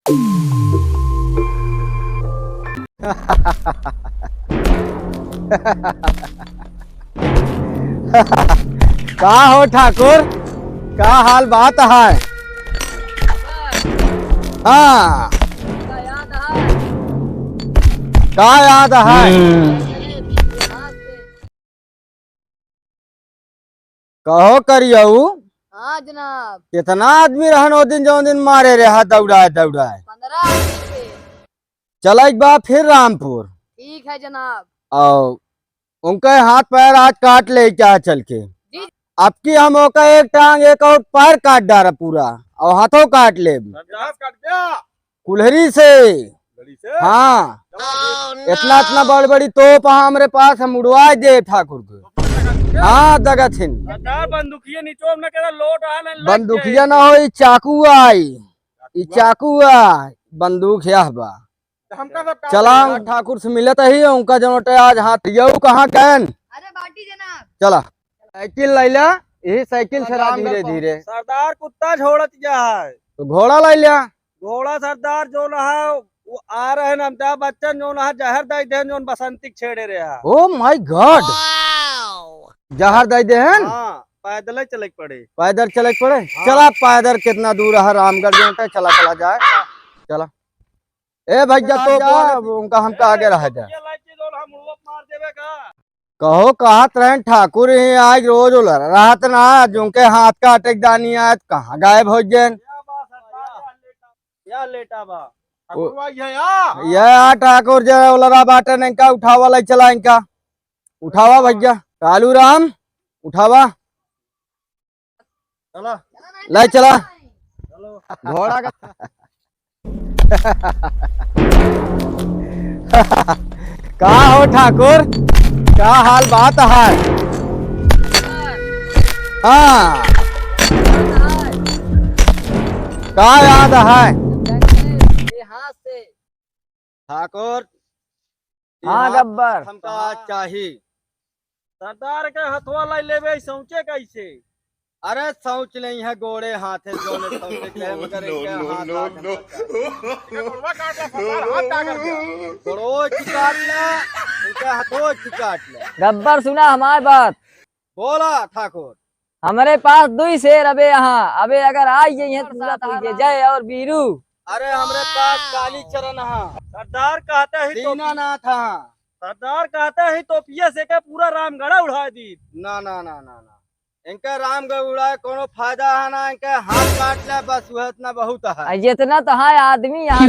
का हो ठाकुर, का हाल बात है? हाँ, का याद है? कहो करियऊ। हाँ जनाब। कितना आदमी रहन ओ दिन जो दिन मारे रहा दौड़ाए दौड़ाए। 15 आदमी थे। चल एक बार फिर रामपुर। ठीक है जनाब। और उनके हाथ पैर आज काट ले क्या चल के। जी। अब की हम ओका एक टांग एक और पैर काट डारा पूरा और हाथों काट ले कुल्हरी से। हाँ, इतना इतना बड़ी बड़ी तोप हमारे पास हम उड़वा दे ठाकुर को। हाँ दगा थिन बंदूकिया निचोड़ में केरा लोट आने लग बंदूकिया ना हो, ई चाकू आई, ई चाकू आ बंदूक यह बा। चला ठाकुर से मिलत ही उनका जनोटे आज हाथ यू कहाँ गए। अरे बाटी जनाब। चला साइकिल लैला, यही साइकिल से राम धीरे धीरे। सरदार कुत्ता छोड़त जा है तो घोड़ा लै लिया। घोड़ा सरदार जो है वो आ रहे हैं अमिताभ बच्चन जो है जहर दे दे जो बसंती छेड़े रहा। ओ माय गॉड, जहर दे दे हैं। हाँ, पैदल चले पड़े, पैदल चले पड़े। चला पैदल कितना दूर है रामगढ़ जो चला चला जाए। चला ए भैया तो उनका हमका आगे रह जाए। कहो कहत रहे ठाकुर ही आज रोज रात ना जुनके हाथ का अटक दानी आज कहाँ गायब हो गए। ये ठाकुर जरा उलरा बाटे ने इनका उठावा लाई चला, इनका उठावा भैया कालू राम उठावा लाई चला घोड़ा का। का हो ठाकुर, क्या हाल बात है? हाँ, का याद है हाथ से। ठाकुर? हाँ गब्बर। हमका चाहिए सरदार के हथवा लाई लेवे सोचे कैसे। अरे सोच नहीं है गोड़े हाथ है जो मगर इनके हाथ हाथों चिकाट ले। गब्बर सुना हमारी बात। बोला ठाकुर। हमारे पास 2 शेर अबे यहाँ अबे अगर आई है तो पूरा तुझे जय और बीरू। अरे हमारे पास काली चरण है। सरदार कहते ही तो दीनानाथ है। सरदार कहते ही तो पिया से के पूरा रामगढ़ उड़ा दी। ना ना ना ना ना, इनका रामगढ़ उड़ाए कोनो फायदा है ना, इनके हाथ काट ले बस वह इतना बहुत है। जितना तो है आदमी यहाँ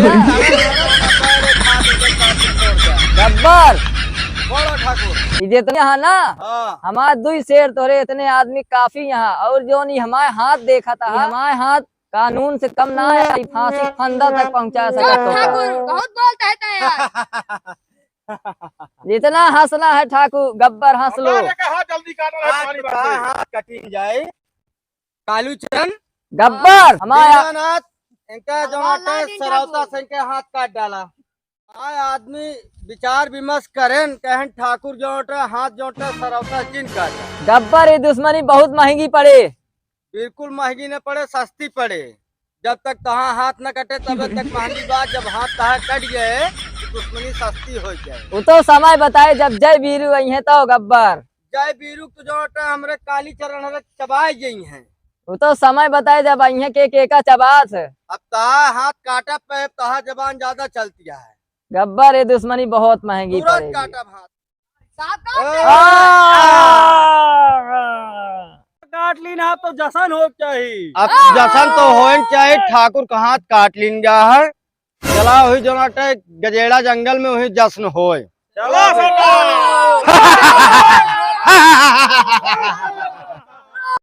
गब्बर। बोलो ठाकुर। जितने यहाँ ना हाँ। हमारे 2 शेर तोरे इतने आदमी काफी यहाँ। और जो नहीं हमारे हाथ देखा था, हमारे हाथ कानून से कम ना है, फांसी फंदा तक पहुँचा सकता। बहुत बोलता है यार। जितना हंसना है ठाकुर गब्बर हंस लो। जल्दी हाथ कटी जाए कालू चरण गब्बर हमारा इनका जो सरौता से इनके हाथ काट डाला। आदमी विचार विमर्श करें कहें ठाकुर जो हाथ जो सरौता चिन्ह काटा। गब्बर ये दुश्मनी बहुत महंगी पड़े। बिल्कुल महंगी न पड़े, सस्ती पड़े। जब तक तहाँ हाथ न कटे तब तक महंगी बात, जब हाथ तहाँ कट गए दुश्मनी सस्ती हो जाए। वो तो समय बताए जब जय बीरू आई है तो गब्बर। जय बीरू तो जो हमरे काली चरण चबाई गई हैं। वो तो समय बताए जब आई है के का चबास। अब तहा हाथ काटा पे तहा जबान ज्यादा चलती है। गब्बर ये दुश्मनी बहुत महंगी तुरंत काटा हाथ काट ली ना तो जशन हो चाहिए। अब जशन तो हो चाहिए। ठाकुर का हाथ काट लीन गया है। चला हुई जो गजेड़ा जंगल में वही जश्न होए। चलो